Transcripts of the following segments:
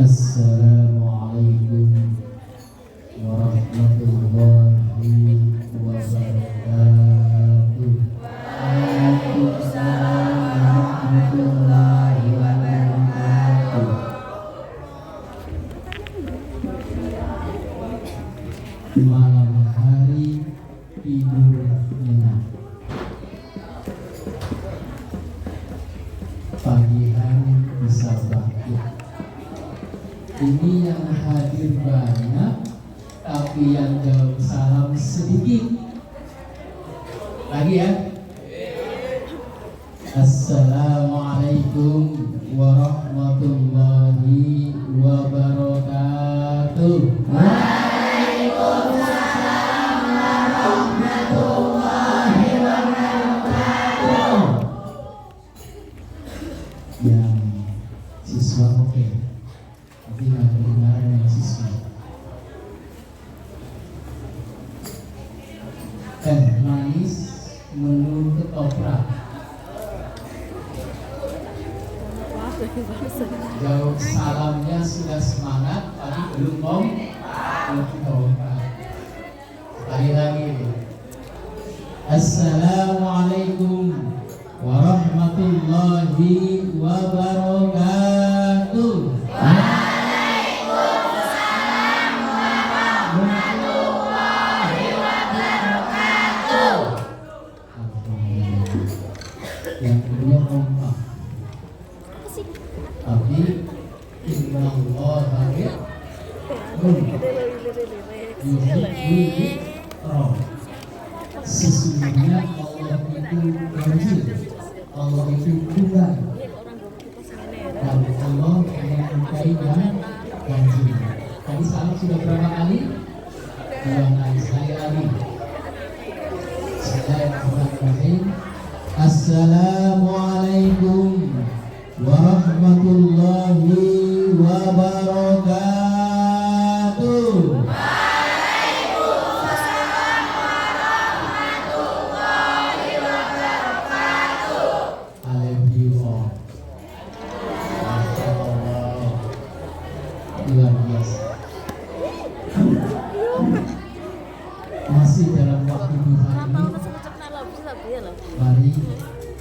Assalamualaikum warahmatullahi wabarakatuh. Waalaikumsalam warahmatullahi wabarakatuh. Malam hari tidur nyenyak, pagi hari bisa bangkit. Ini yang hadir banyak, tapi yang jawab salam sedikit. Lagi ya. Assalamualaikum warahmatullahi wabarakatuh. Waalaikumsalam warahmatullahi wabarakatuh. Yang siswa oke. Tapi nggak kedengaran yang siswa. Teh manis menu ketoprak. Jawab salamnya sudah semangat, tapi belum mau ketoprak. Sekali lagi. Assalamualaikum warahmatullahi wabarakatuh. Yang kedua kompak, tapi innallaha sesungguhnya Allah itu ganjil, Allah itu tunggal, dan Allah menyukai yang ganjil. Tadi salam sudah berapa kali? 2 kali. Saya lagi. Bismillahirrahmanirrahim. Assalamualaikum warahmatullahi wabarakatuh. Waalaikumsalam warahmatullahi wabarakatuh. I love you all. Masya Allah, luar biasa. Masih dalam waktu duha ini, mari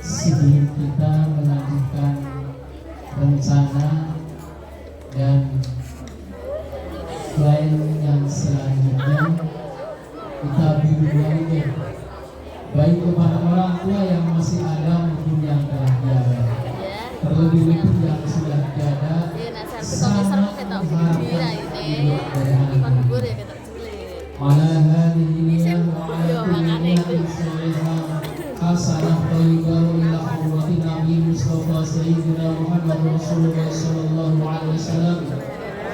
sebelum kita melanjutkan rencana dan plan yang selanjutnya, kita bimbing dulu, baik kepada orang tua yang masih ada maupun yang telah tiada, terlebih-lebih yang sudah tiada, sangat mengharapkan hidup dari anak-anak. Ala hadhihi wa ala kulli hasanah thayyibah ila hurmati Nabi Mustafa Sayyidina Muhammad Rasulullah sallallahu alaihi wasallam,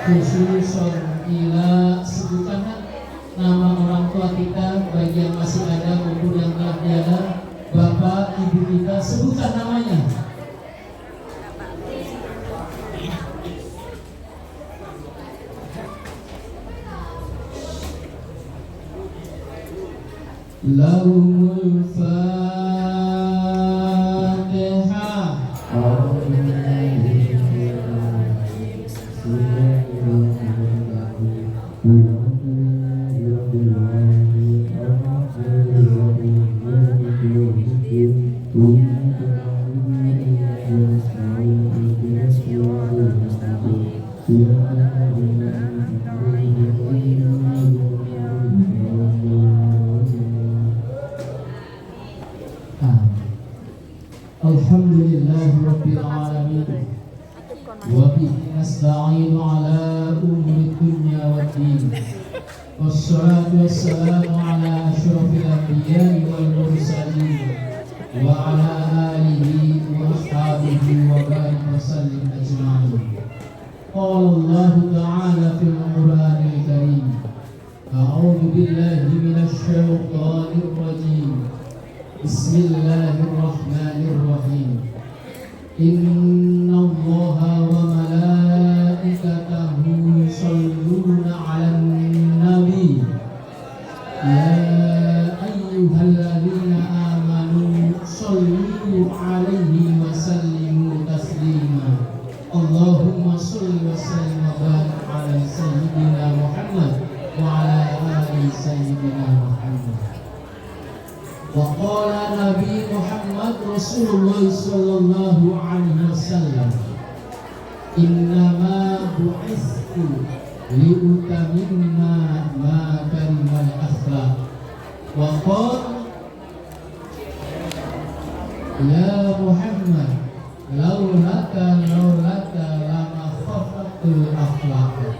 khususan ila sebutan nama orang tua kita, baik yang masih ada maupun yang telah tiada, bapak ibu kita, sebutkan namanya. Lahumul Fatihah. Alhamdulillahi Rabbil Alamin, wa bihi nasta'inu ala umuri dunya waddin, wassalatu wassalamu ala asyrafil anbiya'i wal mursalin, wa ala alihi wa ashabihi wa barik wa sallim ajma'in. Qala Allah ta'ala fil Qur'anil Karim, a'udzu billahi minasy syaithanir rajim. Bismillahirrahmanirrahim. Innallaha wa malaikatahu yusholluna 'alan nabi. Ya ayyuhalladzina amanu shollu 'alaihi wa sallimu taslima. Allahumma sholli wa sallim wa Wa qala Nabi Muhammad Rasulullah sallallahu alaihi wasallam, innama bu'istu liutamimma makarimal akhlaq. Wa qala ya Muhammad laulaka lama khafatul akhlaq.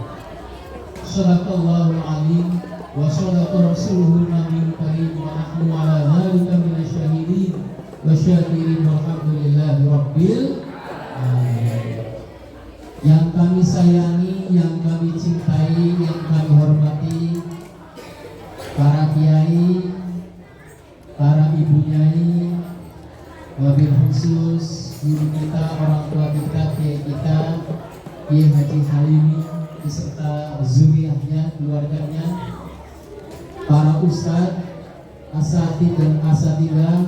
Sadaqallahu alim wa sadaqa rasuluhul nabiyul karim wa nahnu ala dzalika minasyahidin wa syakirin walhamdulillahi rabbil alamin. Yang kami sayangi, yang kami cintai, yang kami hormati, para kiai, para ibu nyai, wabil khusus guru kita, orang tua kita, kiai kita, Kiai Haji Halimi beserta zuriyahnya, keluarganya, para ustadz, asatidz dan asatidzah,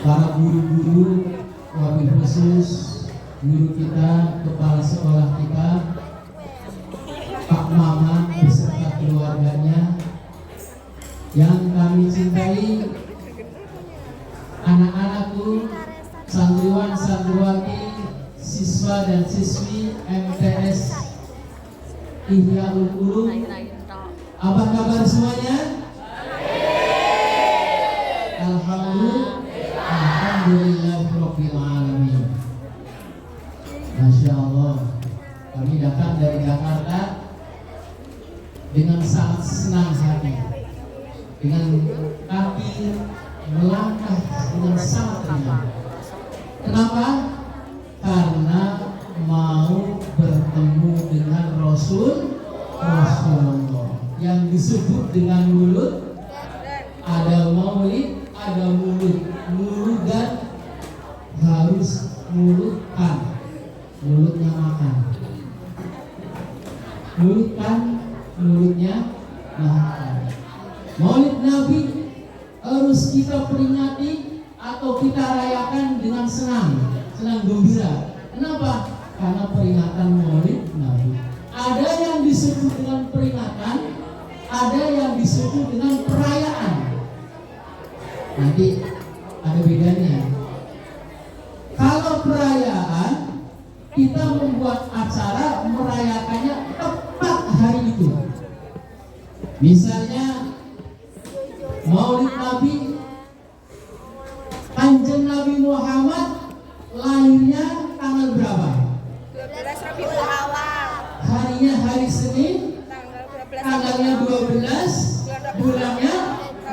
para guru-guru, wabil khusus guru kita, kepala sekolah kita, Pak Mama beserta keluarganya, yang kami cintai, anak-anakku, santriwan, santriwati, siswa dan siswi MTS Ihyaul Ulum. Apa kabar semuanya? Alhamdulillahirabbil alamin. Masya Allah, kami datang dari Jakarta dengan sangat senang hati, dengan kaki melangkah dengan sangat ringan. Kenapa? Karena mau bertemu dengan Rasulullah yang disebut dengan mulut. Ada maulid, ada mulut. Muludan harus mulutkan, mulutnya makan. Mulutkan, mulutnya makan. Maulid Nabi harus kita peringati atau kita rayakan dengan senang gembira. Kenapa? Karena peringatan Maulid Nabi. Ada yang disebut dengan peringatan, ada yang disebut dengan perayaan. Nanti ada bedanya. Kalau perayaan, kita membuat acara merayakannya tepat hari itu. Misalnya Maulid Nabi, Kanjeng Nabi Muhammad lahirnya tanggal berapa? 12 Rabiul Awal. Harinya hari Senin, tanggalnya 12, bulannya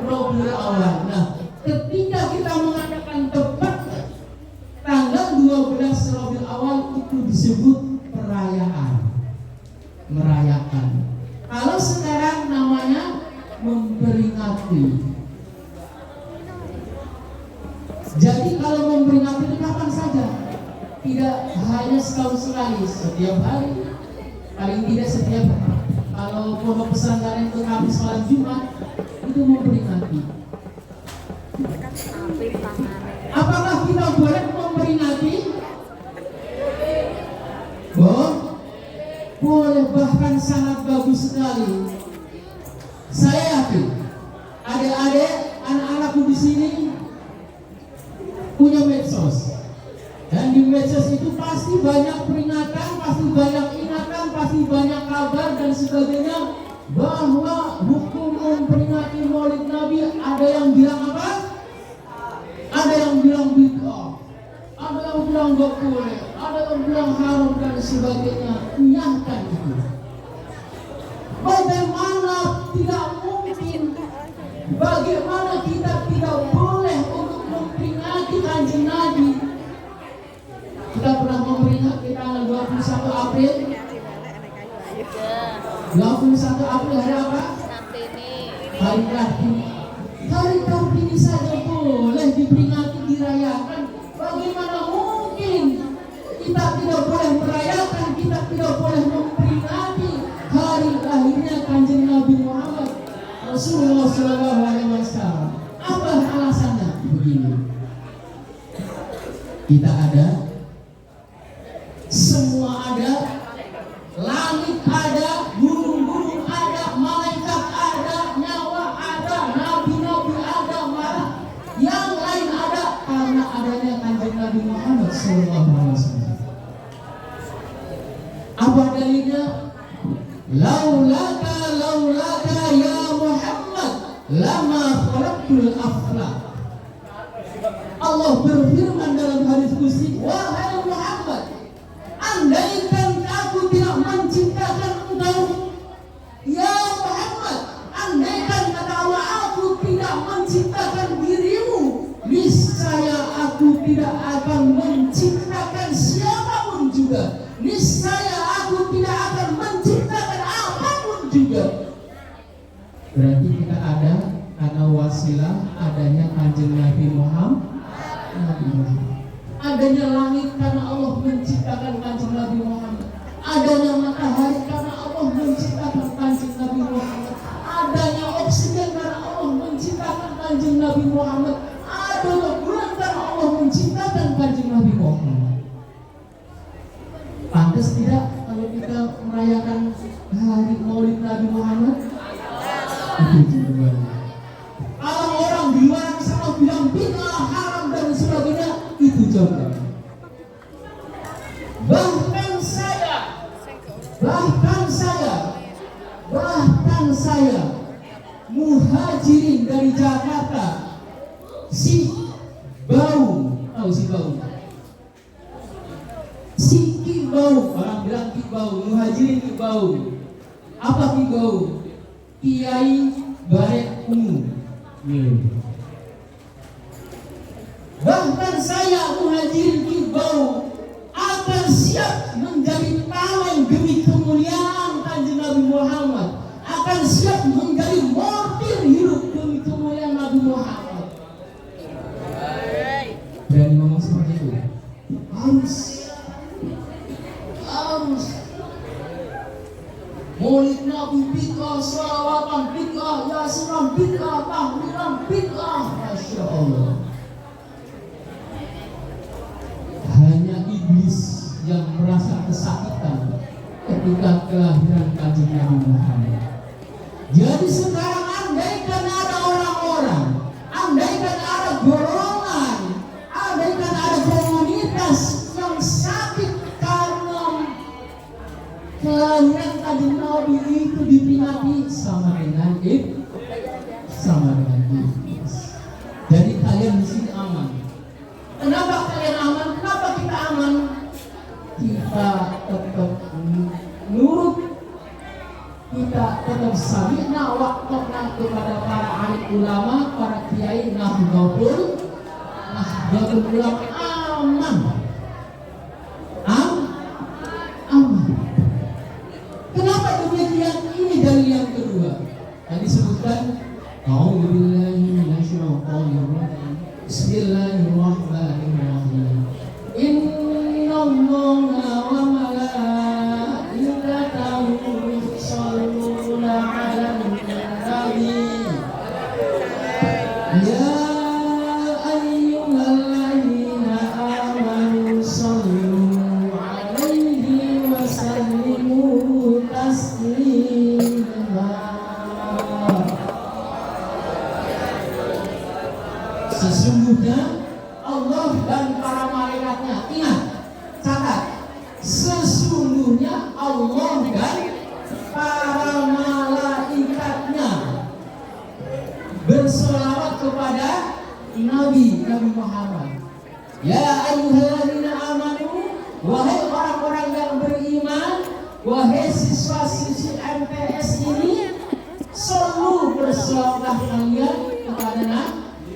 Rabiul Awal. Nah, ketika kita mengadakan tepat tanggal 12 Rabiul Awal, itu disebut perayaan, merayakan. Kalau sekarang namanya memperingati. Jadi kalau memperingati itu kapan saja, tidak hanya setahun sekali, setiap hari, paling tidak setiap hari. Kalau pondok pesantren itu Kamis malam Jumat, itu memperingati. Apakah kita boleh memperingati? Boleh, bahkan sangat bagus sekali. Saya yakin adik-adik, anak-anakku di sini punya medsos, dan di medsos itu pasti banyak peringatan, pasti banyak ingatan, pasti banyak kabar dan sebagainya bahwa hukum memperingati Maulid Nabi. Ada yang bilang apa? Ada yang bilang bid'ah, ada yang bilang gak boleh, ada yang bilang haram dan sebagainya. Nyangkan itu. Bagaimana tidak mungkin? Bagaimana kita tidak boleh untuk memperingati Kanjeng Nabi? Kita pernah memperingati tanggal 21 April. 21 April hari apa? Hari Kartini. Hari Kartini saja boleh diperingati, dirayakan. Bagaimana mungkin kita tidak boleh merayakan, kita tidak boleh memperingati hari lahirnya Kanjeng Nabi Muhammad Rasulullah SAW? Apa alasannya? Begini, kita ada, semua ada, langit ada, gunung-gunung ada, malaikat ada, nyawa ada, nabi-nabi ada, Nabi Muhammad SAW. Apa dalilnya? Laulaka ya Muhammad lama khalaqtul aflaq. Allah berfirman dalam hadis qudsi, wahai Muhammad, andaikan aku tidak menciptakan engkau, ya Muhammad, andaikan kata Allah aku tidak menciptakan dirimu, niscaya aku tidak akan menciptakan siapapun juga. Niscaya aku tidak akan menciptakan apapun juga. Berarti kita ada karena wasilah adanya Kanjeng Nabi Muhammad. Adanya langit karena Allah menciptakan Kanjeng Nabi Muhammad. Adanya matahari karena Allah menciptakan Kanjeng Nabi Muhammad. Adanya oksigen karena Allah menciptakan Kanjeng Nabi Muhammad. Adanya bulan karena Allah menciptakan Kanjeng Nabi Muhammad. Pantas tidak kalau kita merayakan hari Maulid Nabi Muhammad? Itu juga. Kalau orang di luar sana bilang bid'ah, haram dan sebagainya, itu juga. Bahkan saya muhajirin dari Jakarta, si Bau, tahu si Bau? Si Kibau, orang bilang Kibau, muhajirin Kibau. Apa Kibau? Kiai Barek Ungu. Bahkan saya muhajirin Kibau akan siap menjadi tameng demi kemuliaan Kanjeng Nabi Muhammad, akan siap menjadi martir hidup demi kemuliaan Nabi Muhammad. Berani ngomong seperti itu? Harus Maulid Nabi bid'ah, sholawatan bid'ah, yasinan bid'ah, tahlilan bid'ah. Masya Allah. Hanya iblis yang merasa kesakitan ketika kelahiran Kanjeng Nabi Muhammad. Jadi sekarang andaikan ada orang-orang, andaikan ada golongan, andaikan ada komunitas yang sakit karena kelahiran Kanjeng Nabi itu diperingati sama dengan iblis. Jadi kalian di sini aman. Kenapa kalian aman? Kenapa kita aman? Kita tetap nurut, kita tetap sami'na wa'ata'na kepada para alim ulama, para kiai, nahdlatul ulama. Aman. Kenapa demikian? Ini dalil yang kedua. Tadi sebutkan A'udzubillahi minasyaitonir rajim. Bismillahirrahmanirrahim. Innallaha wa malaikatahu yusholluna 'alan nabi. Ya ayyuhalladzina amanu shollu 'alaihi wa sallimu taslima. Sesungguhnya Allah dan para malaikatnya, ingat, catat, sesungguhnya Allah dan para malaikatnya bersolawat kepada Nabi Muhammad. Ya ayyuhalladzina amanu, wahai orang-orang yang beriman, wahai siswa-siswi MTS ini, selalu bersolawat kalian kepada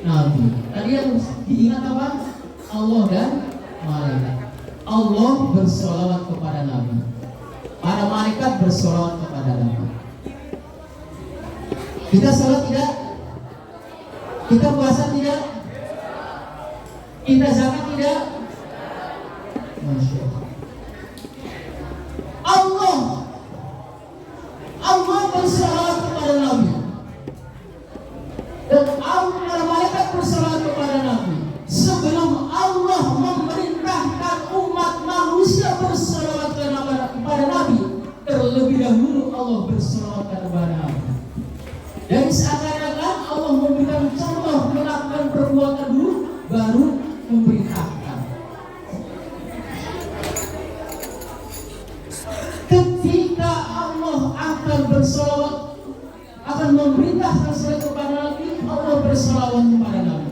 Nabi. Tadi yang diingat apa? Allah dan malaikat. Allah bersolawat kepada Nabi. Para malaikat bersolawat kepada Nabi. Kita salat tidak? Kita puasa tidak? Kita zakat tidak? Masya Allah. Allah bersolawat kepada Nabi. Dan para malaikat bersolawat kepada Nabi. Sebelum Allah memerintahkan umat manusia bersolawat kepada Nabi, terlebih dahulu Allah bersolawat kepada Nabi. Dan seakan-akan Allah memberikan contoh melakukan perbuatan dulu, baru memerintahkan. bersolawat kepada Nabi.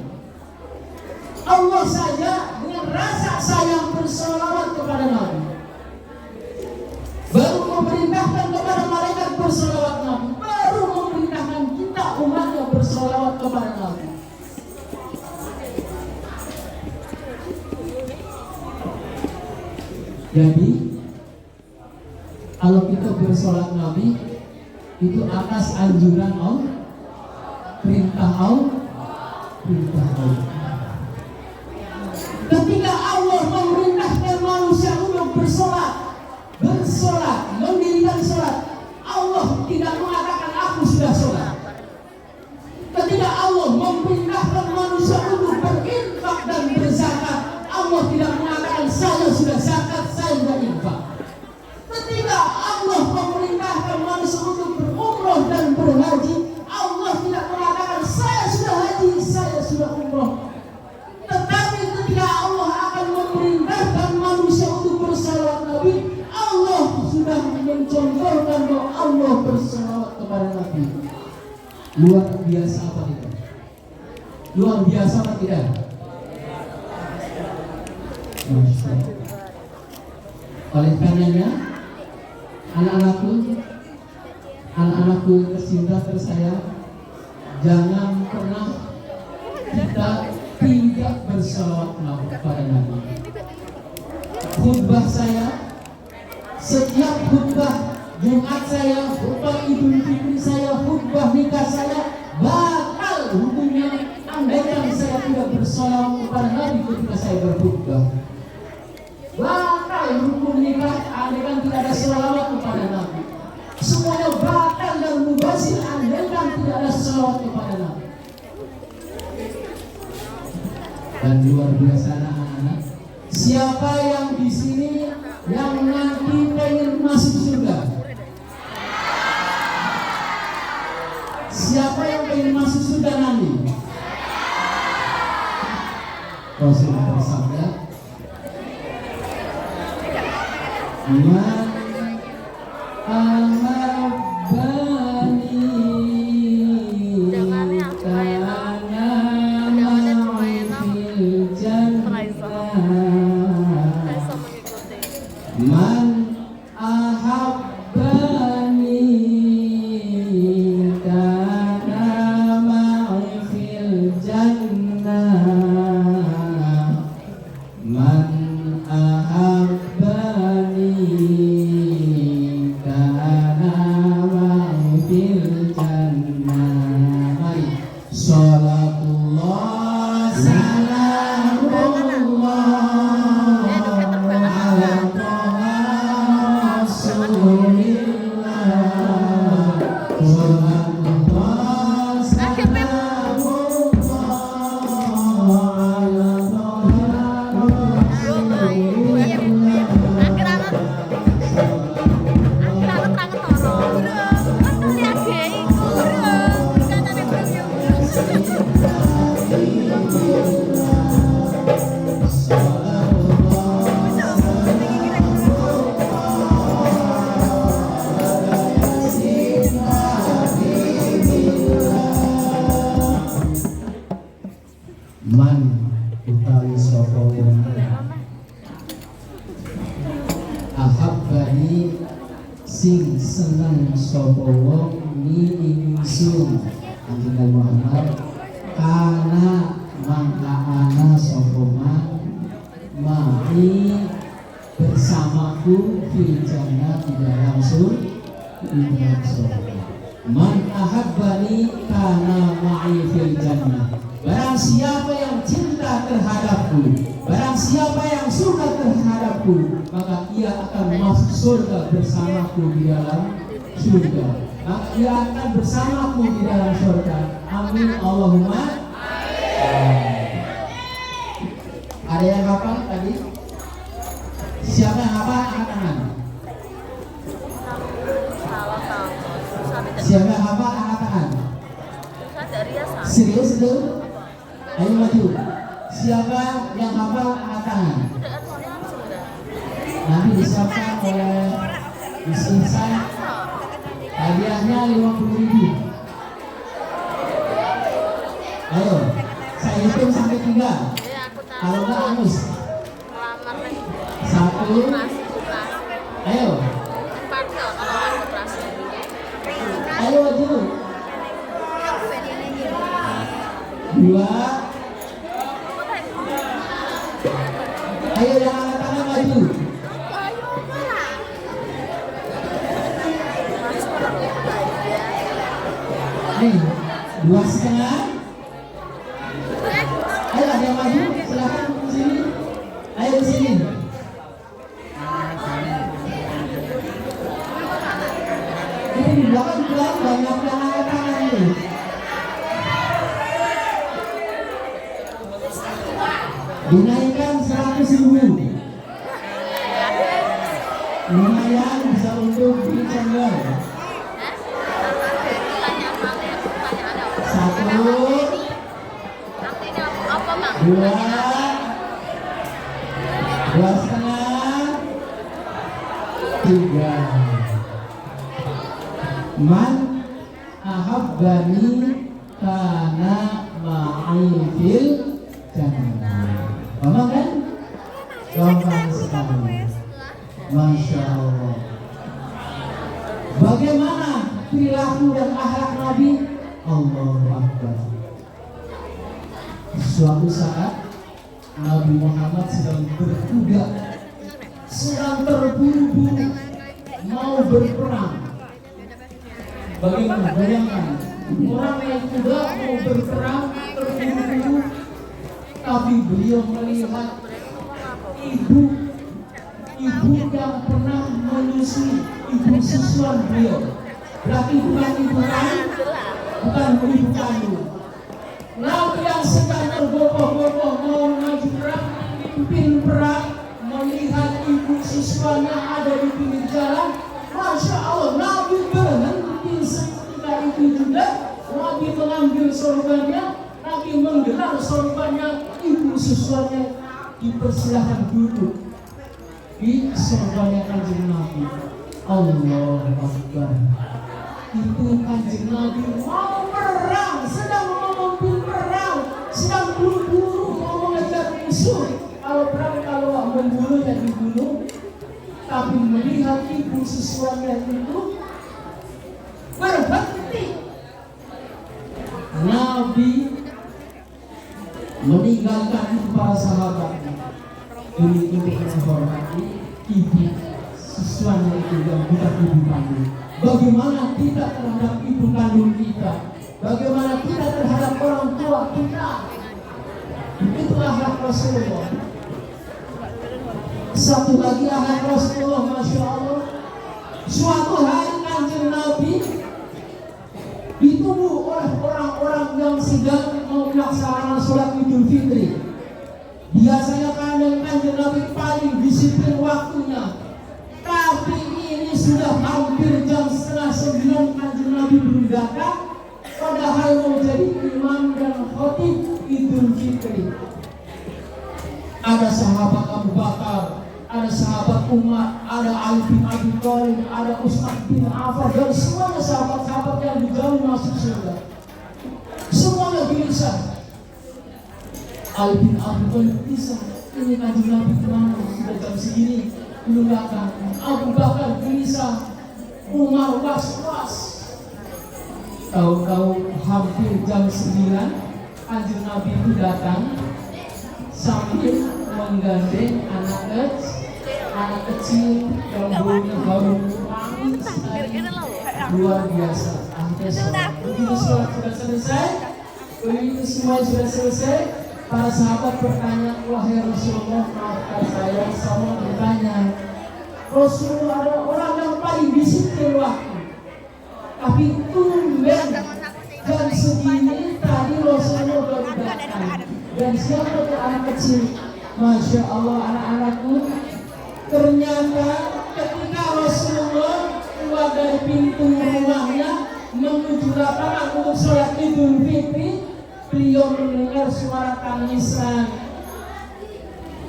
Allah saja dengan rasa sayang bersolawat kepada Nabi. Baru memerintahkan kepada malaikat bersolawat Nabi. Baru memerintahkan kita umatnya bersolawat kepada Nabi. Jadi kalau kita bersolat Nabi itu atas anjuran Allah, perintah Allah. Ketika Allah memerintahkan manusia untuk bersolat, mendirikan solat, Allah tidak mengatakan aku sudah solat. Ketika Allah memerintahkan manusia untuk berinfak dan berzakat, Allah tidak mengatakan saya sudah zakat, saya sudah infak. Ketika Allah memerintahkan manusia untuk berumrah dan berhaji, Allah tidak mengatakan saya sudah haji, saya sudah umrah. Tetapi ketika Allah akan memerintahkan manusia untuk bersalawat Nabi, Allah sudah mencontohkan bahwa Allah bersalawat kepada Nabi. Luar biasa apa tidak? Luar biasa apa tidak? Masya Allah. Oleh karenanya, anak-anakku tercinta tersayang, jangan pernah kita tidak bersalawat kepada Nabi. Khutbah saya, setiap khutbah Jumat saya, khutbah Idul Fitri saya, khutbah nikah saya batal hukumnya andaikan saya tidak bersalawat kepada Nabi ketika saya berkhutbah. Batal hukum nikah andaikan tidak ada salawat kepada Nabi. Semuanya batal dan mubazir andaikan tidak ada salawat kepada Nabi. Dan luar biasa anak-anak, siapa yang di sini yang nanti pengen masuk surga? Siapa yang pengen masuk surga nanti? Rasulullah bersabda, Man ahabbani Man ahabbani kana ma'i fil jannah. Man ahabbani kana ma'i fil jannah. Mari salatullah salamullah Man utawi sapa wong ahabbani sing seneng sapa wong ni ingsun Nabi Muhammad kana mangka ana sapa mati bersamaku fil jannah di dalam surga. Man ahabbani kana ma'i fil jannah. Barang siapa yang cinta terhadapku, barang siapa yang suka terhadapku, maka ia akan masuk surga bersamaku di dalam surga. Maka ia akan bersamaku di dalam surga. Amin Allahumma amin. Ada yang hafal tadi? Siapa yang hafal angkat tangan? Siapa yang hafal angkat tangan? Serius itu? Ayo maju. Siapa yang hafal angkat tangan? Nanti disiapkan oleh Insan. Hadiahnya 50.000. Ayo. Saya hitung sampai 3. Kalau nggak angus. Satu. Ayo. Ayo maju. 2. Ayo yang angkat tangan maju. Nih, 2,5. Ayo ada yang maju, silakan ke sini. Ayo ke sini. Ini di belakang banyak yang angkat tangan itu. Dinaikkan 100.000. Lumayan bisa untuk beli channel. 1, 2, 2,5, 3. Man ahabbani kana ma'i fil jannah. Paham kan? Gampang sekali. Masya Allah. Bagaimana perilaku dan akhlak Nabi? Allahu Akbar. Suatu saat Nabi Muhammad sedang berkuda, sedang terburu-buru mau berperang. Bagaimana? Bayangkan orang yang kuda mau berperang terburu-buru, tapi beliau melihat ibu yang pernah menyusui, ibu susuan beliau. Berarti bukan ibu kandung, bukan ibu kandung. Nabi yang sedang tergopoh-gopoh mau maju perang, pimpin perang, melihat ibu siswanya ada di pinggir jalan. Masya Allah, Nabi berhenti seketika itu juga. Nabi mengambil sorbannya, Nabi menggelar sorbannya, ibu siswanya dipersilahkan duduk di sorbannya kanjeng Nabi. Allahu Akbar. Itu kanjeng Nabi mau perang, sedang memimpin perang, sedang buru-buru mau mengejar musuh. Kalau perang, kalau membunuh ya dibunuh. Tapi melihat ibu siswanya itu berhenti. Nabi meninggalkan para sahabatnya demi untuk menghormati ibu siswanya itu yang bukan ibu kandung. Bagaimana kita terhadap ibu kandung kita? Bagaimana kita terhadap orang tua kita? Itu akhlak Rasulullah. Satu lagi akhlak Rasulullah, Masya Allah. Suatu hari kanjeng Nabi ditunggu oleh orang-orang yang sedang mau melaksanakan sholat Idul Fitri. Biasanya kanjeng Nabi paling disiplin waktunya. Tapi ini sudah hampir jam 8:30 kanjeng Nabi belum datang. Padahal mau jadi imam dan khotib Idul Fitri. Ada sahabat Abu Bakar, ada sahabat Umar, ada Ali bin Abi Thalib, ada Utsman bin Affan, dan semuanya sahabat-sahabat yang dijamin masuk surga. Semuanya gelisah. Ali bin Abi Thalib gelisah. Ini kanjeng Nabi kemana? Sudah jam segini belum datang. Abu Bakar gelisah. Umar was-was. Tahu-tahu hampir jam 9 kanjeng Nabi itu datang sambil menggandeng anak kecil yang baru wangi sekali, luar biasa. Akhirnya sholat. Begitu sholat sudah selesai, begitu semua sudah selesai, para sahabat bertanya, wahai Rasulullah, maafkan saya bertanya. Rasulullah adalah orang yang paling disiplin waktu, tapi tumben jam segini tadi Rasulullah baru datang. Dan siapa itu anak kecil? Masya Allah, anak-anakku. Ternyata ketika Rasulullah keluar dari pintu rumahnya menuju lapangan untuk sholat Idul Fitri, beliau mendengar suara tangisan.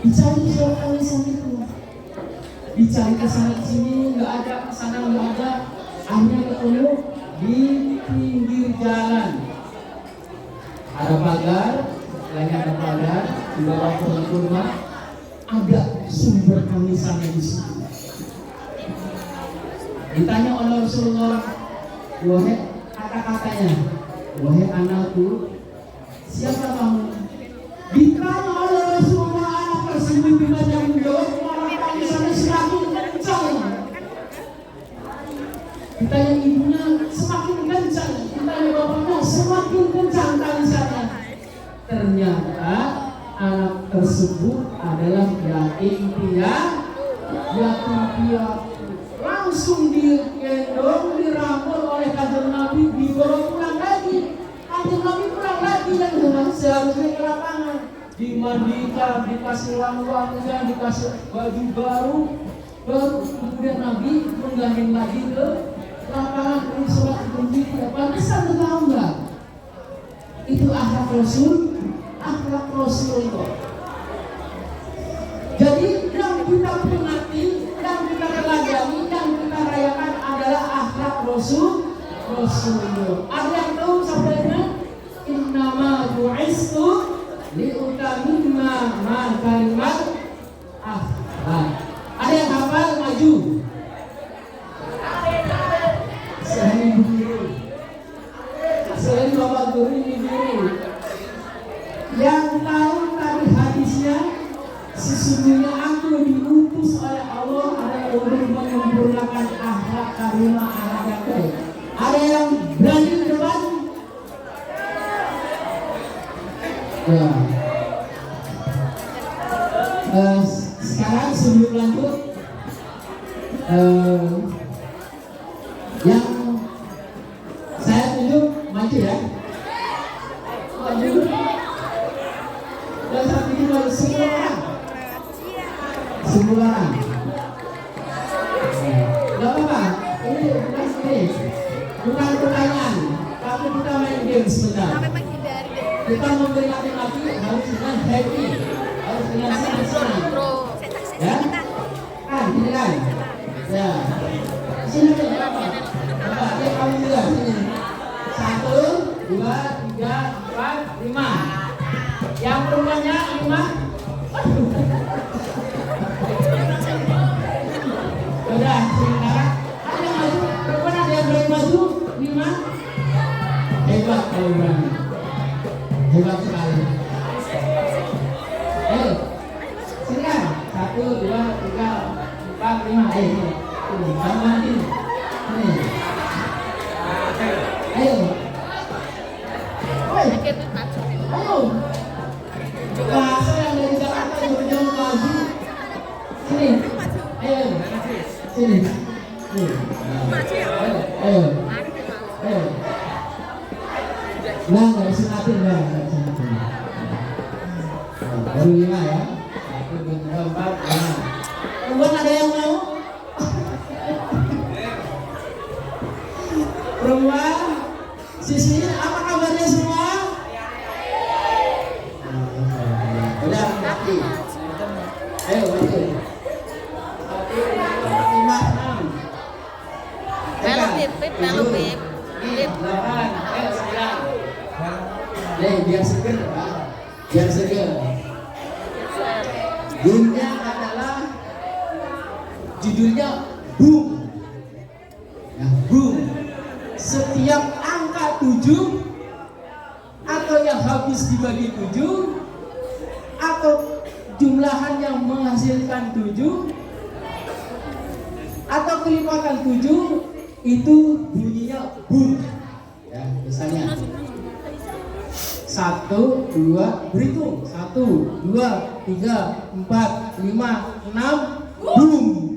Dicari suara tangisan itu, dicari kesana sini, nggak ada, kesana nggak ada. Akhirnya ketemu di pinggir jalan. Ada pagar, lainnya ada pelayan di bawah pohon kurma, ada sumber kamisannya di situ. Ditanya oleh Rasulullah, wahai kata-katanya, wahai anakku, siapa kamu? Ditanya oleh Rasulullah, anak tersebut ditanya menjawab, malah kamisannya semakin kencang. Ditanya ibunya, semakin kencang. Ditanya bapaknya, semakin kencang kamisannya. Ternyata anak tersebut adalah yatim piatu. Langsung digendong, dirangkul oleh kanjeng Nabi, dibawa pulang lagi. Kanjeng Nabi pulang lagi dan seharusnya ke lapangan, dimandikan, dikasih uang-uangnya, dikasih baju baru kemudian Nabi menggandeng lagi ke lapangan untuk sholat berhenti. Pantesan tahu nggak? Itu akhlak Rasulullah. Jadi yang kita peringati, yang kita teladani, yang kita rayakan adalah akhlak Rasulullah. Ada yang tahu sabdanya? Innama bu'istu liutamimma kalimat akhlak. Ada yang hafal maju? Selain guru, selain bapak guru ini guru. Yang tahu tadi hadisnya, sesungguhnya aku diutus oleh Allah adalah untuk menyempurnakan akhlak karimah, akhlak yang baik. Ada yang berani di depan? Sekarang sebelum lanjut, yang saya tunjuk maju ya. Maju. Dan saat ini baru semua orang. Gak apa-apa. Ini bukan pertanyaan, tapi kita main game sebentar. Kita memperingati Nabi harus dengan happy, harus dengan senang-senang. Ya? Kan, ini kan? Ya. Sini berapa? Berapa? Ya, kamu juga sini. 1, 2, 3, 4, 5. Yang perempuannya 5. Udah, sementara ada yang maju. Perempuan ada yang berani maju? 5. Hebat kalau berani. Hebat sekali. Ayo, sini kan? 1, 2, 3, 4, 5. Ayo, sama ini. Ayo. Ayo. Bahasa yang dari Jakarta yang jauh maju. Sini. Ayo. Sini. Ayo. Nah, nggak bisa ngatin, nggak bisa ngatin. Baru 5 ya. 1, 2, 3, 4, 5. Perempuan ada yang mau? Perempuan, sisi, apa kabarnya semua? Udah, mati. Ayo, mati. 1, 2, 5, 6. Melu pip, 8, ayo 9. Biar seger, Pak. Biar seger. Gamenya adalah judulnya boom. Ya, boom. Setiap angka 7 atau yang habis dibagi 7 atau jumlahan yang menghasilkan 7 atau kelipatan 7 itu bunyinya boom. Ya, misalnya 1, 2, berhitung 1, 2, 3, 4, 5, 6, boom.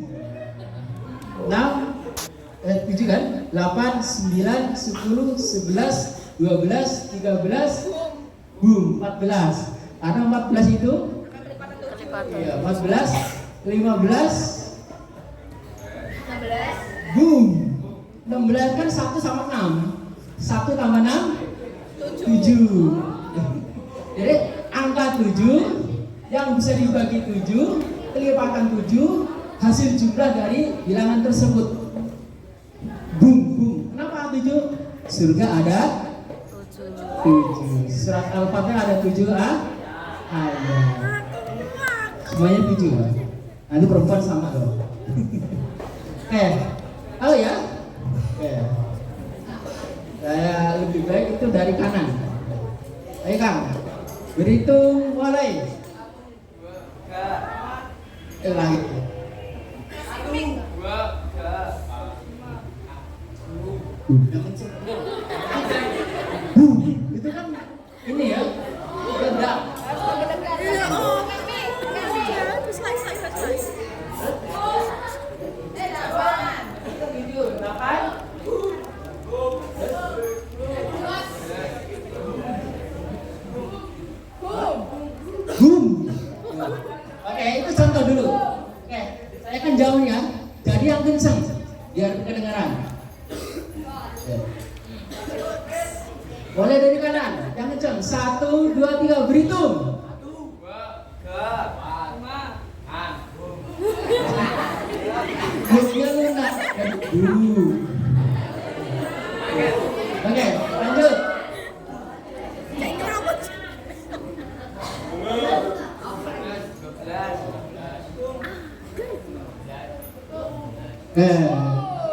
7 kan? 8, 9, 10, 11, 12, 13, boom, 14. Karena 14 itu ya, 14, 15, 16, boom. 16 kan 1 sama 6. 1 tambah 6, 7. Jadi angka 7 yang bisa dibagi 7, kelipatan 7, hasil jumlah dari bilangan tersebut. Boom, boom. Kenapa 7? Surga ada 7 7. Surat Al-Fatihah ada 7 ayat. Semuanya 7. Nanti perempuan sama dong. Oh ya? Saya lebih baik itu dari kanan. Ayo Kang, berhitung mulai. Lagi. Itu kan ini ya, ledak. Oke, itu contoh dulu. Oke, saya kan jauhnya, jadi yang kenceng biar kedengaran. Boleh dari kanan, yang kenceng. 1, 2, 3, berhitung. 1, 2, 3, 4, 5. Dia lunak. Oke, lanjut.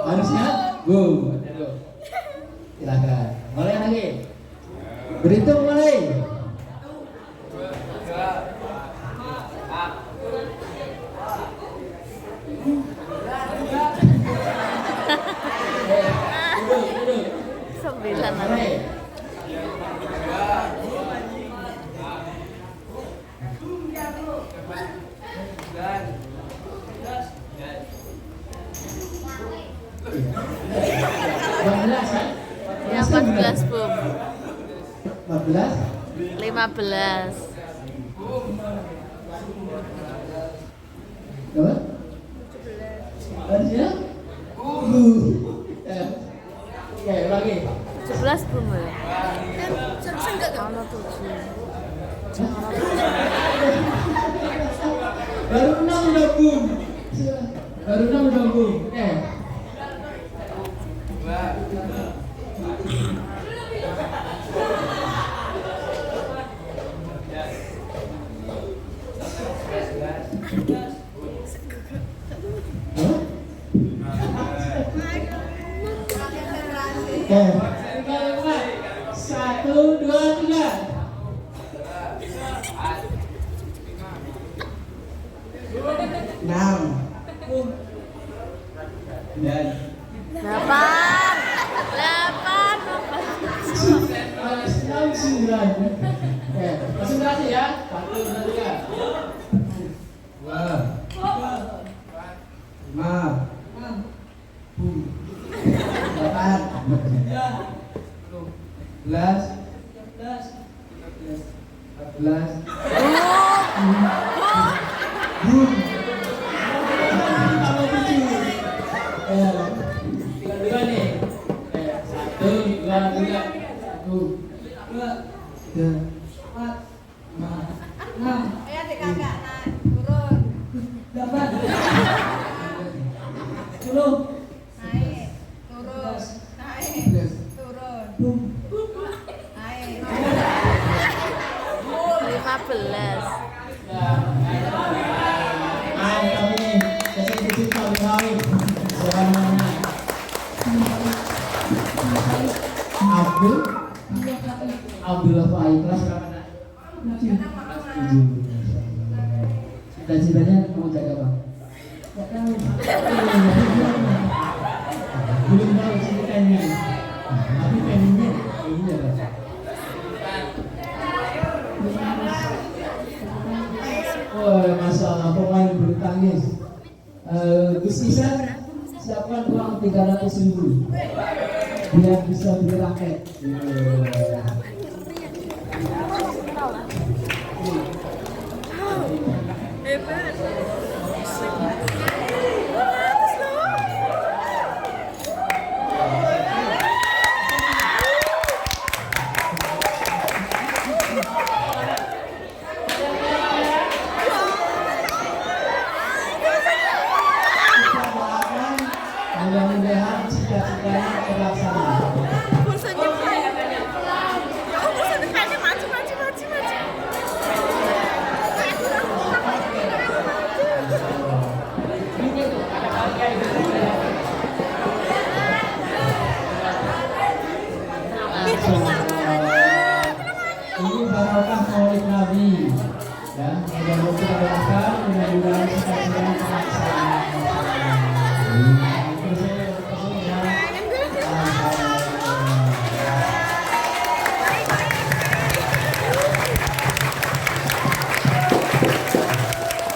Harusnya boom. Silakan. Mulai lagi. Berhitung mulai. 9 Mulai. Ya 14 Bum. 14. 15. Berapa? Harusnya? Oke, lagi. 17 Bum ya? Ono 7. Baru 6 udah boom. Baru 6 udah boom. Satu, dua, tiga. Enam. 8. 9. Konsentrasi ya. 1, 2, 3. 2, 5, 8, 11, 14. Tiga nih. 1, 2, 3. 1, 2, 3, 4, 5, 6. Ayo adik kakak naik, turun. 8, 10. Naik, turun. Naik, turun. Naik. 15. Mantap ini. Kasih titik kali-kali. Semuanya. Abdullah Faik kelas berapa nak? 7. Cita-citanya mau jadi apa? Gak tahu. Belum tahu ceritanya. Tapi pengennya ini apa? Oh, masya Allah, pemain bulu tangkis. Gus Isan, siapkan uang 300.000 biar bisa beli raket. Mudah-mudahan cita-citanya terlaksana.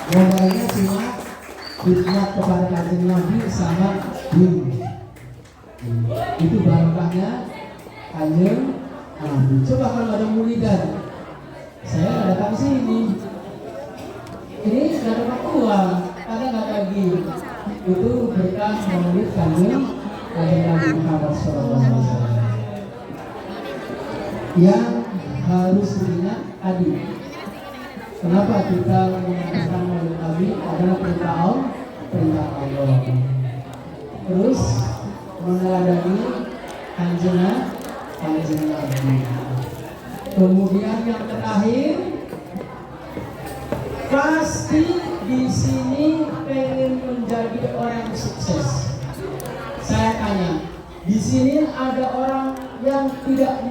Modalnya cuma khidmat kepada kanjeng Nabi sama din. Itu barokahnya kanjeng Nabi. Coba kalau ada muridan, saya nggak datang sini. Ini nggak dapat uang, karena nggak lagi. Itu berkah maulid kanjeng Nabi Muhammad SAW. Yang harus diingat tadi, kenapa kita mengatakan maulid Nabi adalah perintah Allah. Terus meneladani kanjeng Nabi. Kemudian yang terakhir, pasti di sini pengen menjadi orang sukses. Saya tanya, di sini ada orang yang tidak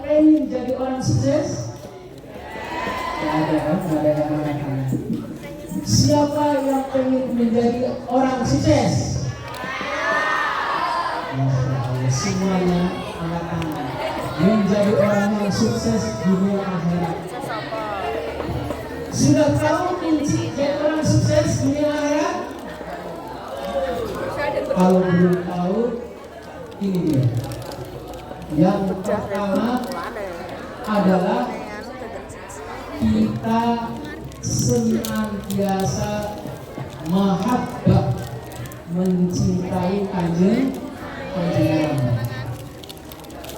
pengen jadi orang sukses? Tidak ada yang mengatakan. Siapa yang pengen menjadi orang sukses? Masya Allah, semuanya angkat tangan. Menjadi orang yang sukses dunia akhirat. Sudah tahu kunci jadi orang sukses dunia akhirat? Kalau belum tahu, ini dia. Yang pertama adalah kita senantiasa mahabbah, mencintai kanjeng Nabi.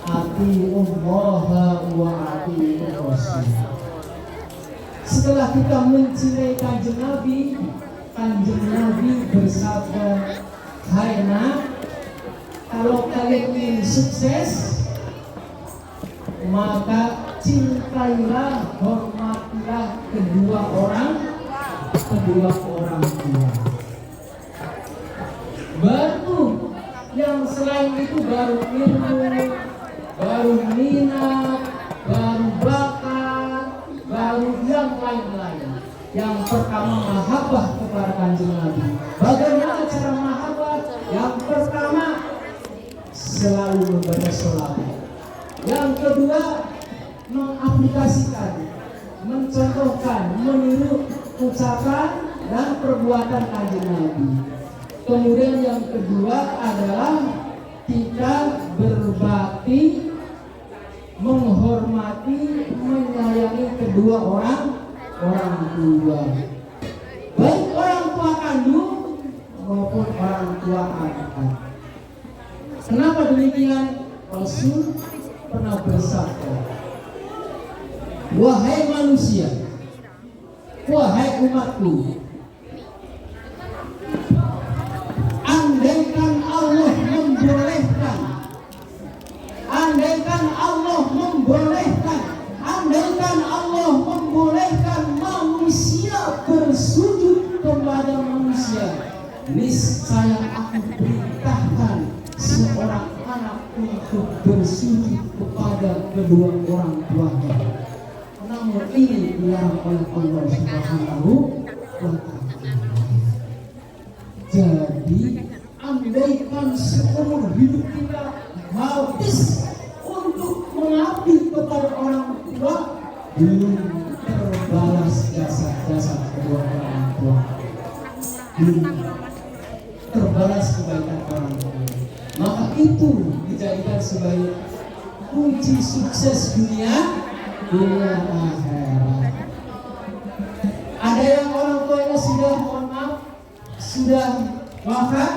Ati Allah wa ati Rasul. Setelah kita mencintai kanjeng Nabi bersabda, hai nak, kalau kalian ingin sukses, maka cintailah, hormatilah kedua orang tua. Baru yang selain itu baru ilmu, baru minat, baru bakat, baru yang lain-lain. Yang pertama mahabbah kepada kanjeng Nabi. Bagaimana cara mahabbah? Yang pertama selalu membaca sholawat. Yang kedua mengaplikasikan, mencontohkan, meniru ucapan dan perbuatan kanjeng Nabi. Kemudian yang kedua adalah kita berbakti, menghormati, menyayangi kedua orang tua, baik orang tua kandung maupun orang tua angkat. Kenapa demikian? Rasul pernah bersabda, wahai manusia, wahai umatku, andaikan Allah membolehkan, andaikan Allah membolehkan manusia bersujud kepada manusia, niscaya aku perintahkan seorang anak untuk bersujud kepada kedua orang tuanya. Namun ini dilarang oleh Allah Subhanahu wa Ta'ala. Jadi andaikan seumur hidup kita habis untuk mengabdi kepada orang tua, belum terbalas jasa kedua orang tua, belum terbalas kebaikan orang tua. Maka itu dijadikan sebagai kunci sukses dunia akhirat. Ada yang orang tuanya sudah, mohon maaf, sudah wafat,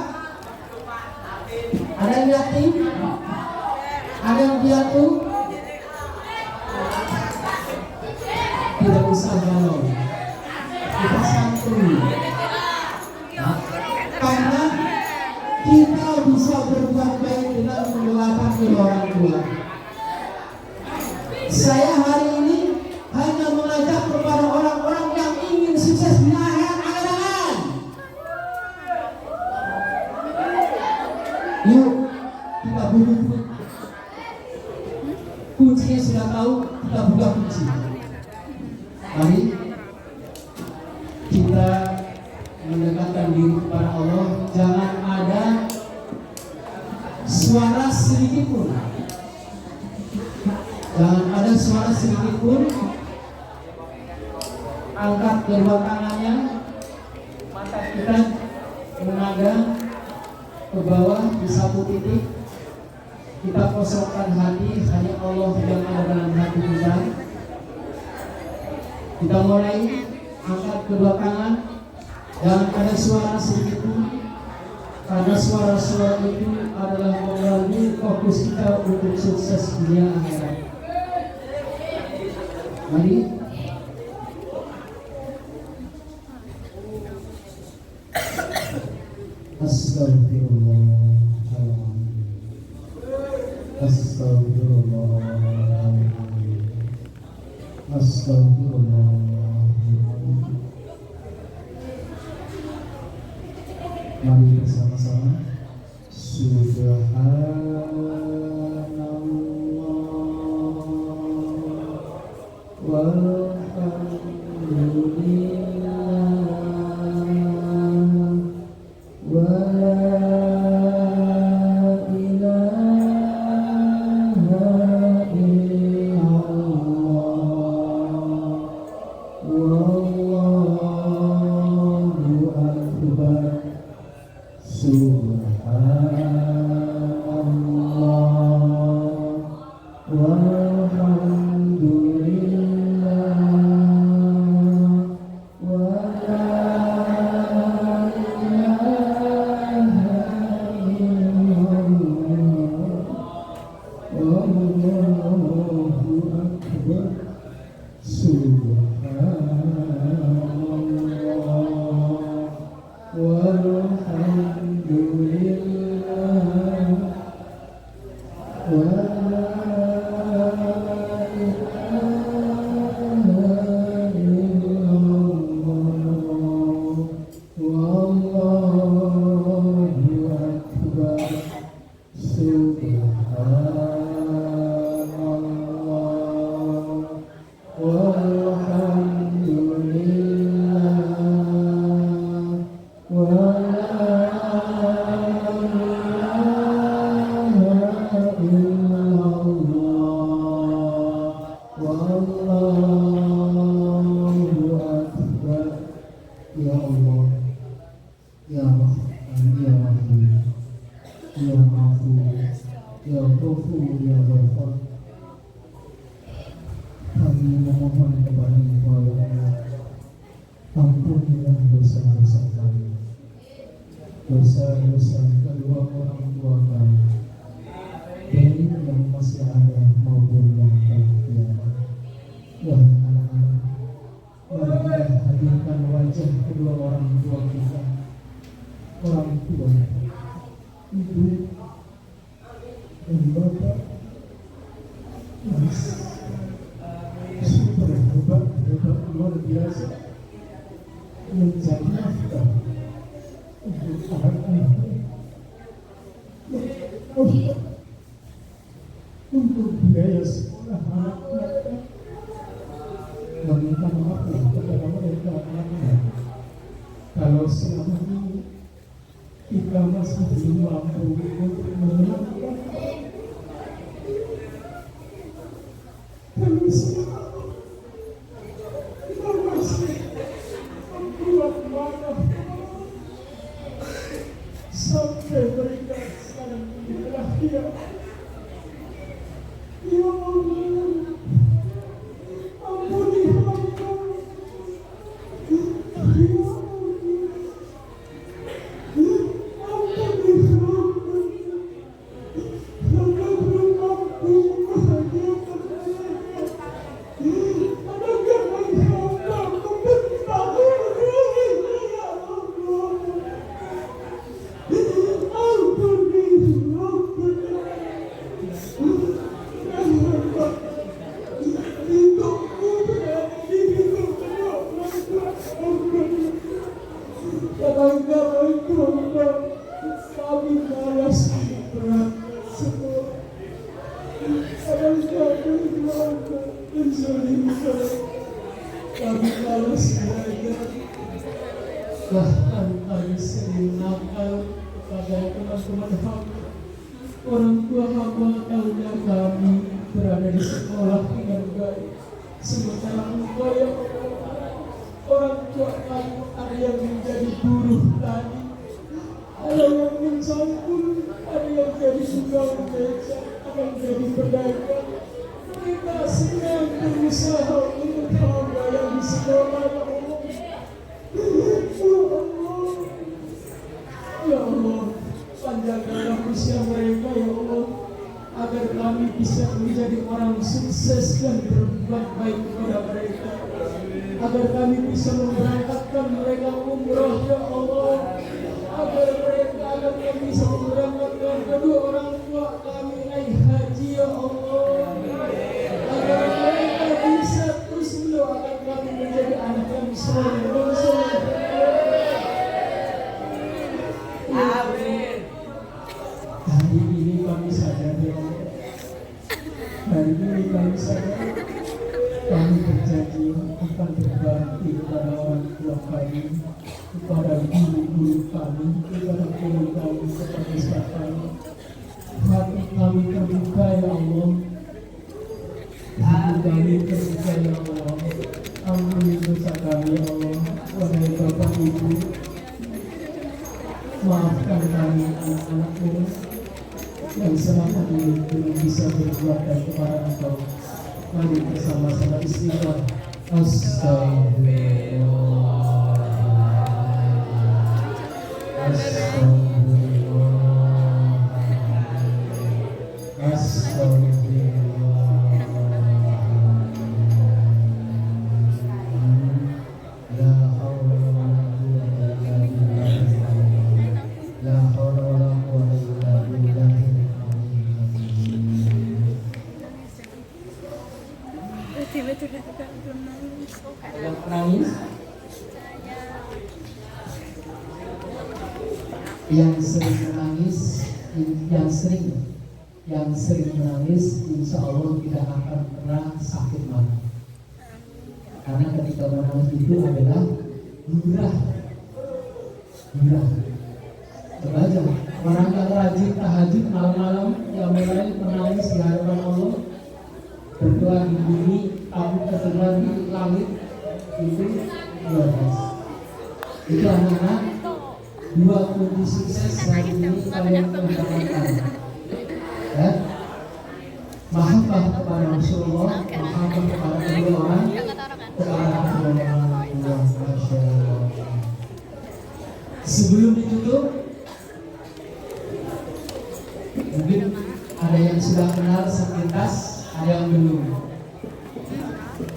ada yang yatim, ada yang piatu. Tidak usah galau, kita santuy, karena kita bisa berbuat baik dengan mendoakan kedua orang tua. Saya hari ini hanya mengajak kepada orang-orang yang ingin sukses di akhirat. Angkat. Yuk kita bunuh. Kuncinya sudah tahu, kita buka kunci. Mari kita mendekatkan diri kepada Allah. Jangan ada suara sedikit pun. Jangan ada suara sedikit pun angkat kedua tangannya, mata kita mengadang ke bawah di satu titik. Kita kosongkan hati, hanya Allah yang ada dalam hati kita. Kita mulai angkat kedua tangan. Jangan ada suara sedikit pun, karena suara-suara itu adalah mengganggu fokus kita untuk sukses dunia akhirat. Mari. Astagfirullahaladzim. Astagfirullahaladzim. Astagfirullahaladzim. Mari bersama-sama. Subhanallah walhamdulillah wa ampunilah dosa-dosa kami, dosa-dosa kedua orang tua kami, baik yang masih ada maupun yang telah tiada. Wahai anak-anak, mari kita hadirkan wajah kedua orang tua kita, orang tua, ibu dan bapak yang super hebat luar biasa mencari nafkah untuk anak-anak, untuk biaya sekolah anak-anak. Meminta maaf kepada mereka anak-anak kalau selama ini kita masih belum mampu untuk menyenangkan, tapi sekarang kita masih membuat maaf sampai mereka sekarang ini berakhir. Ya Allah, ampuni hamba. Ya Allah, ampuni hamba. Hamba belum mampu membahagiakan mereka. Adakah hamba memberi tahuri, ya Allah. Ampuni hamba. Hidupku berada di hidup kedua orang tua hamba. Kadang-kadang hamba kami malas beratkan semua. Kadang-kadang hamba menzalimkan, kami malas belajar. Bahkan kami sering nakal kepada teman-teman hamba. Orang tua hamba tahunya kami berada di sekolah dengan baik, sementara engkau yang orang tua kami ada yang menjadi buruh tani, ada yang mencampur, ada yang jadi tukang beca, ada yang jadi pedagang. Kita sedang berusaha untuk hamba yang di sekolah, ya Allah. Ya Allah, panjangkanlah usia mereka, ya Allah, agar kami bisa menjadi orang sukses dan berbuat baik kepada mereka, agar kami bisa memberangkatkan mereka umroh, ya Allah, agar kami bisa memberangkatkan kedua orang tua kami naik haji, ya Allah, agar mereka bisa terus mendoakan kami menjadi anak yang soleh. Amin. Hari ini kami sadar, ya Allah. Hari ini kami sadar, kami berjanji akan berbakti kepada orang tua kami, kepada guru-guru kami, kepada guru kami, kepada ustaz kami. Hati kami terbuka, ya Allah. Hati kami terbuka, ya Allah. Ampuni dosa kami, ya Allah. Wahai Bapak Ibu, maafkan kami anak-anakmu yang selama ini belum bisa berbuat baik kepada Engkau. Mari bersama-sama istighfar. Astagfirullah. Astagfirullah. Astagfirullah. La haula wala quwwata illa billah. La haula wala quwwata illa billah. Yang menangis, yang sering menangis, yang sering menangis, insya Allah tidak akan pernah sakit mata. Karena ketika menangis itu adalah murah. Coba aja orang yang rajin tahajud malam-malam, yang mulai menangis di hadapan Allah, berdoa di bumi, kamu terdengar di langit, itu luar biasa. Itu anak-anak, dua kunci sukses hari ini kalian mendapatkan. Ya, mahabbah kepada Rasulullah, mahabbah kepada kedua orang, kepada kedua orang tua. Masya Allah. Sebelum ditutup, mungkin ada yang sudah kenal sepintas, ada yang belum.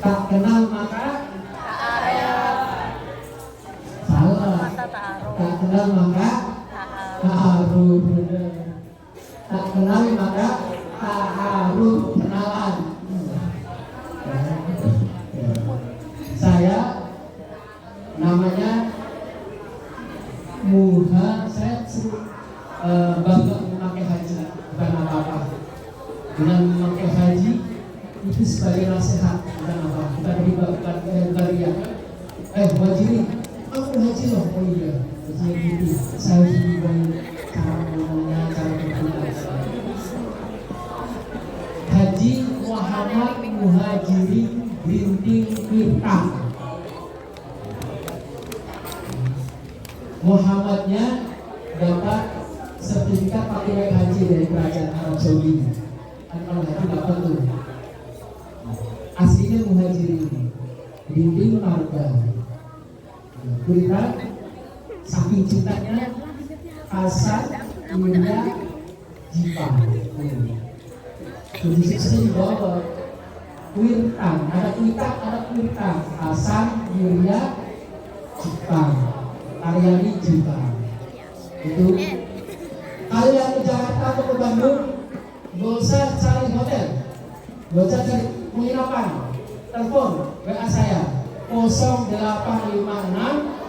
Tak kenal maka salah. Tak kenal maka ta'aruf. Tak kenal maka ta'aruf, kenalan. Saya namanya Muha, saya bangga memakai haji, bukan apa-apa. Dengan memakai haji itu sebagai nasihat, bukan apa, bukan riba, bukan riya. Wajirin, aku haji loh. Oh iya, haji gitu. Saya juga cara ngomongnya, cara berpikir. Haji Muhammad Muhajirin Binting Firqah. Muhammadnya dapat sertifikat pakai haji dari kerajaan Arab Saudi. Kan kalau haji dapat tuh. Aslinya Muhajirin Binting Marga. Berita saking cintanya Hasan Yulia Jipang. Jadi suksesnya dibawa Kuirtang, ada Kuitang, ada Kuirtang. Hasan Yulia Jipang, Aryani Jipang. Itu kalau yang ke Jakarta atau ke Bandung, gak usah cari hotel, gak usah cari penginapan, telepon WA saya 0856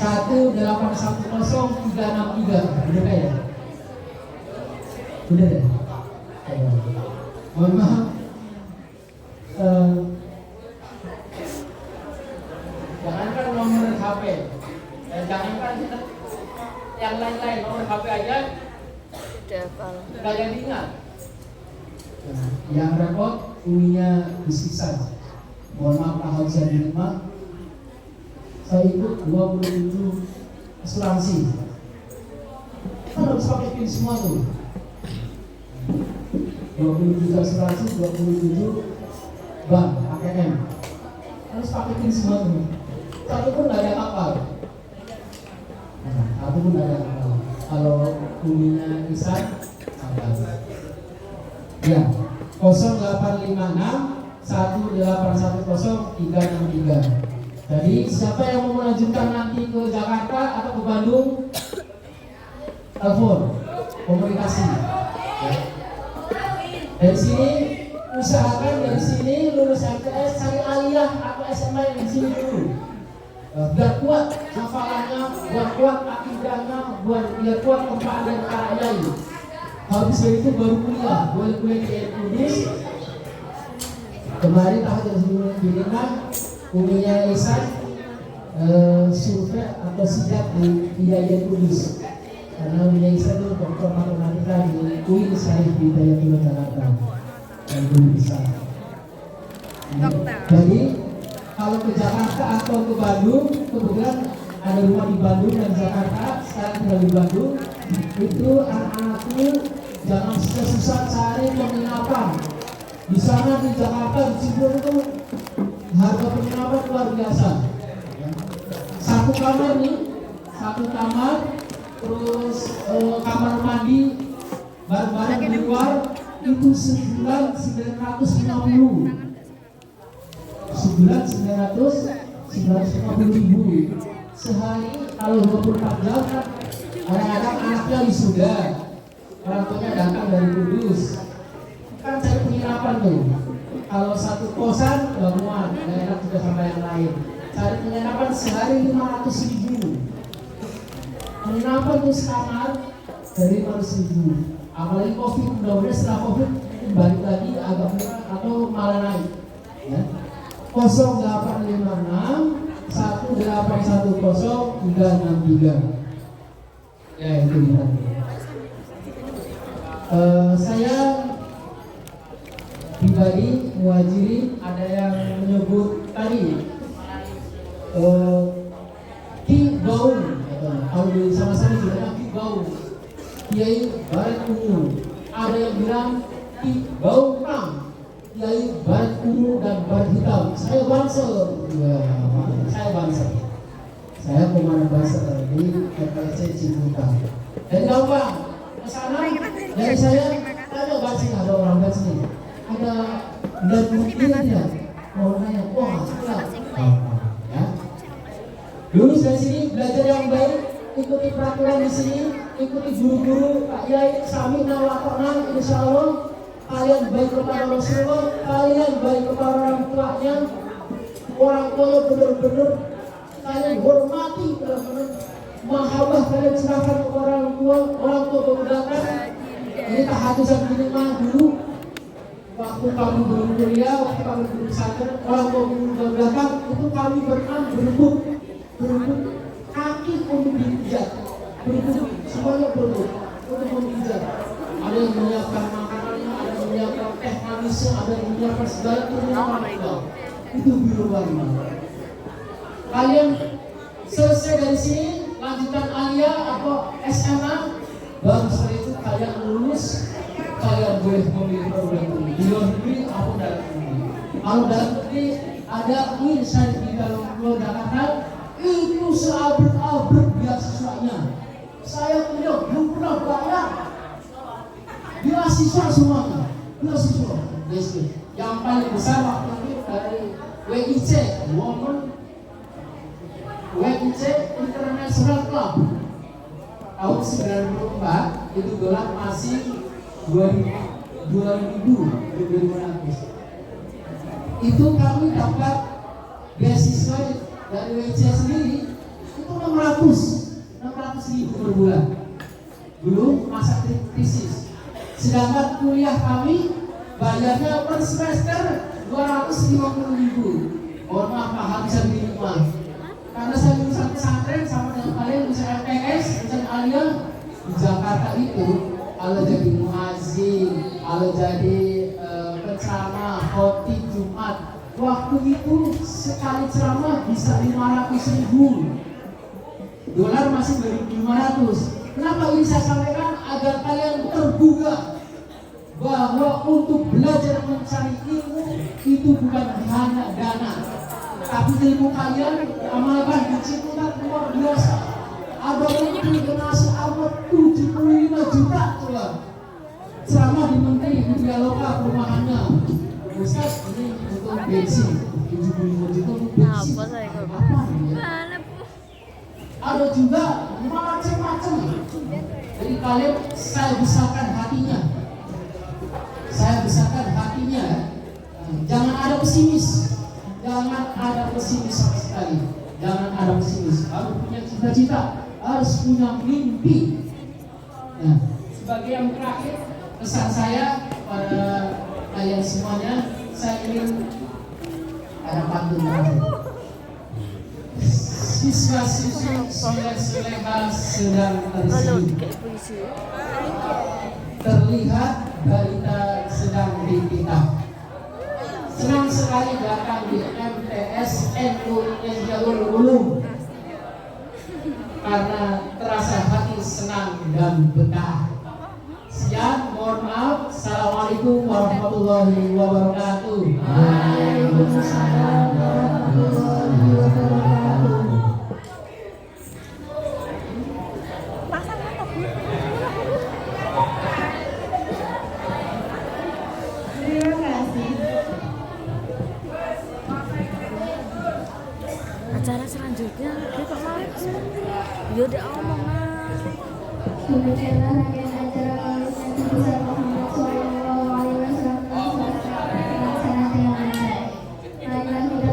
1810363. Bener ya? Bener ya? Mohon maaf, jangankan nomor HP, jangankan yang lain-lain, nomor HP aja nggak jadi ingat. Yang repot punya bisisan. Mohon maaf, Pak Haji di rumah, saya ikut 27 asuransi. Kan harus pakai PIN semua tuh. 27 asuransi, 27 bank, ATM. Harus pakai PIN semua tuh. Satu pun nggak ada kapal. Satu pun nggak ada kapal. Kalau punya Isan, kapal. Ya, 0856 1810 363. Jadi siapa yang mau melanjutkan nanti ke Jakarta atau ke Bandung, telepon, komunikasi. Ya. Dari sini usahakan dari sini lulus MTS cari aliyah atau SMA yang di sini dulu. Biar kuat hafalannya, biar kuat akidahnya, biar kuat tempat dan karyai. Habis dari itu baru kuliah, boleh kuliah di Kudus. Kemarin tahun sebelum dirinya umumnya Isan survei atau sidak di Hidayat Kudus. Karena umumnya Isan itu doktor matematika di UIN Syarif di Hidayat Jakarta dan belum bisa. Jadi kalau ke Jakarta atau ke Bandung, kebetulan ada rumah di Bandung dan Jakarta, sekarang tinggal di Bandung. Itu anak-anakku jangan susah-susah cari penginapan. Di sana di Jakarta di Cirebon itu harga penginapan luar biasa. Satu kamar nih, satu kamar, terus kamar mandi, barang-barang di luar itu sebulan 950. Sebulan 950 ribu. Sehari kalau 24 jam kan kadang-kadang anaknya wisuda, orang tuanya datang dari Kudus, kan cari penginapan tuh. Kalau satu kosan gak muat, gak enak juga sama yang lain. Cari penginapan sehari 500 ribu. Penginapan tuh sekamar dari 500 ribu. Apalagi COVID, mudah-mudahan setelah COVID balik lagi agak murah atau malah naik. Ya. 0856 1810 363. Ya itu dia. Saya pribadi mewajiri ada yang menyebut tadi Ki Gaung, kalau di sama-sama juga Ki Gaung, Kiai Barat Ungu. Ada yang bilang Ki Gaung Pang, Kiai Barat Ungu dan Barat Hitam. Saya Bansel, ya, saya Bansel. Saya komandan Bansel di FPC Ciputa. Dan gampang kesana dari saya ada Bansel, ada orang Bansel. Ada dan mungkin dia mau nanya, wah enggak, ya. Lulus dari sini belajar yang baik, ikuti peraturan di sini, ikuti guru-guru Pak Yai, Sami Nawakonan, insya Allah kalian baik kepada Rasulullah, kalian baik kepada orang tuanya, orang tua benar-benar kalian hormati, benar-benar mahabbah kalian serahkan kepada orang tua baru datang. Ini tahadzusan minimal dulu. Waktu kami belum kuliah, waktu kami belum sadar, orang tua belum datang, itu kami berebut kaki untuk dipijat, semuanya berebut untuk memijat. Ada yang menyiapkan makanannya, ada yang menyiapkan teh manisnya, ada yang menyiapkan segala macam. Itu biru warna. Kalian selesai dari sini, lanjutkan aliyah atau SMA, baru setelah itu kalian lulus. Kalian boleh memilih program ini di luar negeri atau dalam negeri. Kalau dalam negeri ada UIN Syarif di dalam Pulau Jakarta, itu seabad-abad beasiswanya. Saya punya belum pernah bayar. Beasiswa semuanya, beasiswa. Yang paling besar waktu itu dari WIC, WIC International Club. Tahun 94 itu dolar masih 2000 itu kami dapat beasiswa dari WC sendiri itu 600 ribu per bulan, belum masa krisis. Sedangkan kuliah kami bayarnya per semester 250 ribu. Mohon maaf Pak, bisa dinikmati karena saya lulusan pesantren sama dengan kalian bisa MTS, bisa aliyah di Jakarta itu. Kalau jadi muazzin, kalau jadi penceramah, khotib Jumat, waktu begitu sekali ceramah bisa 500.000 dolar, masih 2.500. Kenapa ini saya sampaikan? Agar kalian tergugah bahwa untuk belajar mencari ilmu itu bukan hanya dana, tapi ilmu kalian amalkan di Ciputat luar biasa. Ada menteri generasi abad 75 juta coba ceramah di menteri Media Lokal perumahannya. Ustaz, ini untuk bensin 75 juta untuk bensin. Apa saya kok? Apa ini? Mana Bu? Ada juga macam-macam. Jadi kalian, saya besarkan hatinya. Saya besarkan hatinya. Jangan ada pesimis. Jangan ada pesimis sama sekali. Jangan ada pesimis. Harus punya cita-cita, harus punya mimpi. Nah, sebagai yang terakhir, pesan saya pada kalian semuanya, saya ingin ada pantun terakhir. Siswa-siswi soleh-soleha sedang Halo, tersenyum. kayak puisi. Terlihat balita sedang dipitah. Senang sekali datang di MTS NU Jalur Ulum, karena terasa hati senang dan betah. Sekian, mohon maaf. Assalamualaikum warahmatullahi wabarakatuh. Waalaikumsalam warahmatullahi wabarakatuh. Terima kasih. Acara selanjutnya dia kok mau? Ya dia omong lah. Demikianlah rangkaian acara Maulid Nabi besar Muhammad Shallallahu Alaihi Wasallam terlaksana dengan lancar. Marilah kita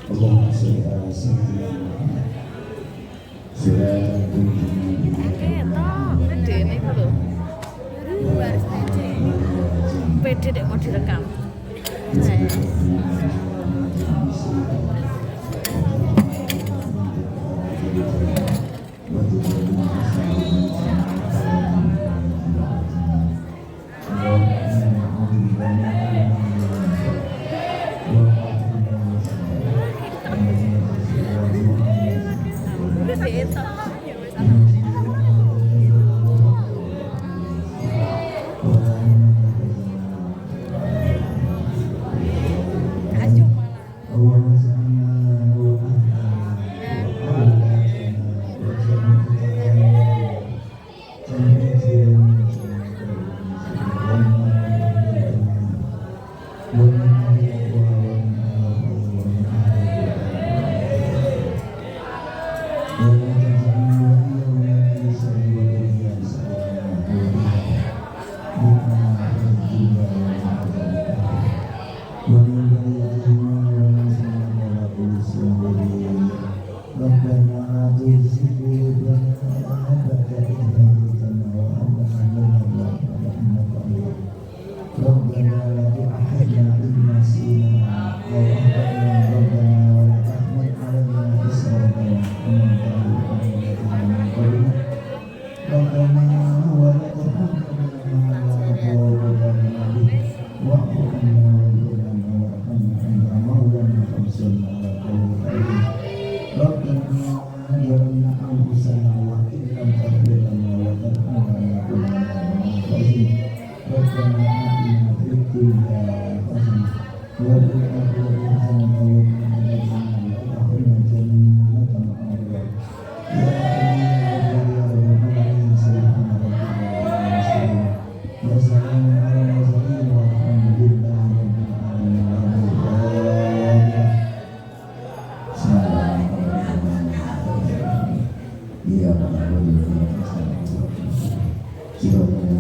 Allahumma sholli ala sayyidina Muhammad. Ketok, pede nih lho. Pede dek mau direkam. Demikianlah rangkaian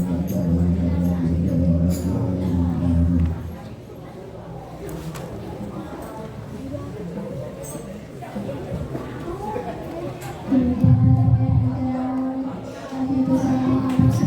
acara Maulid Nabi besar Muhammad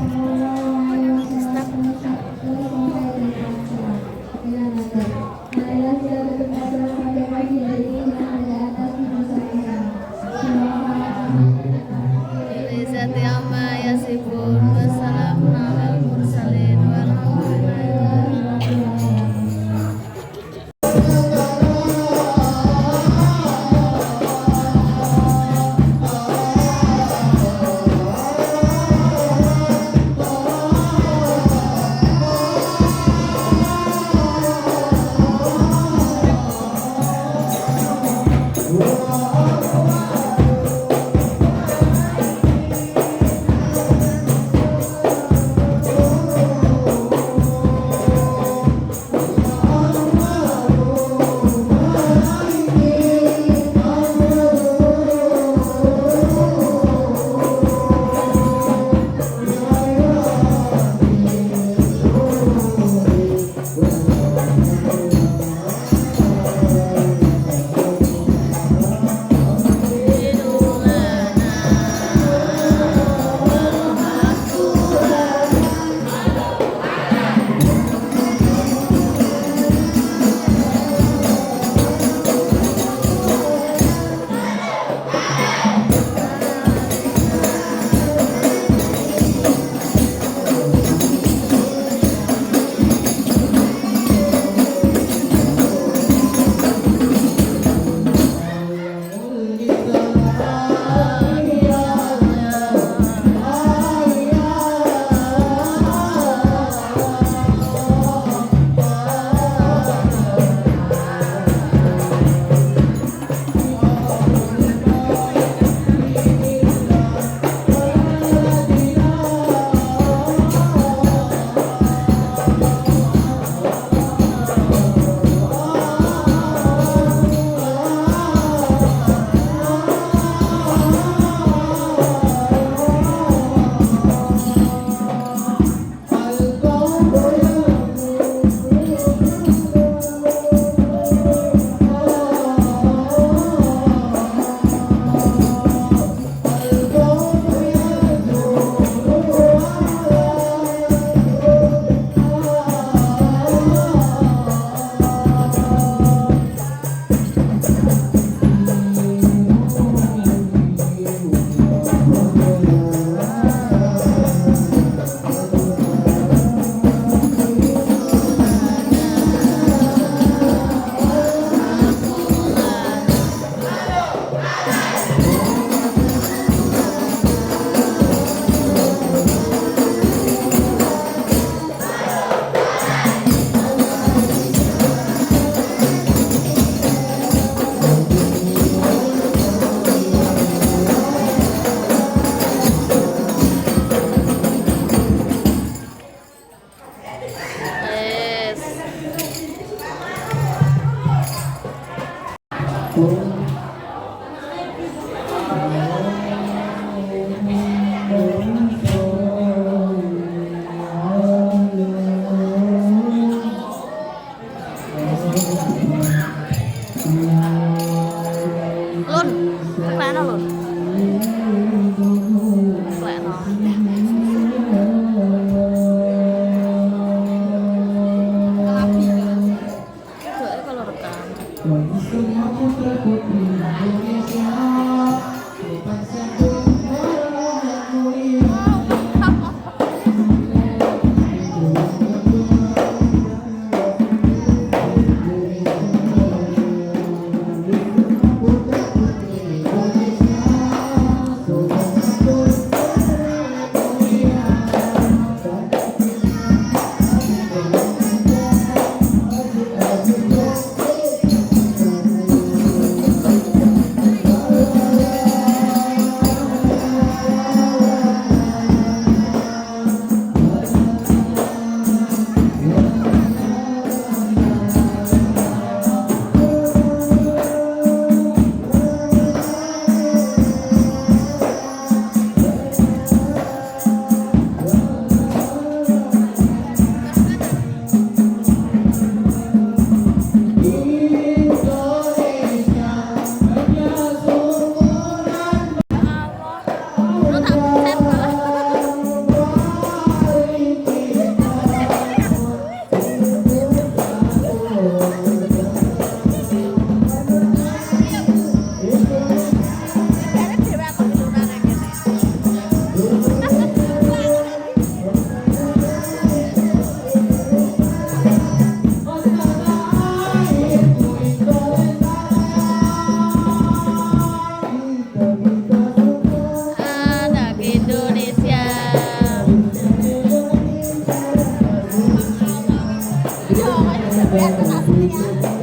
berikutnya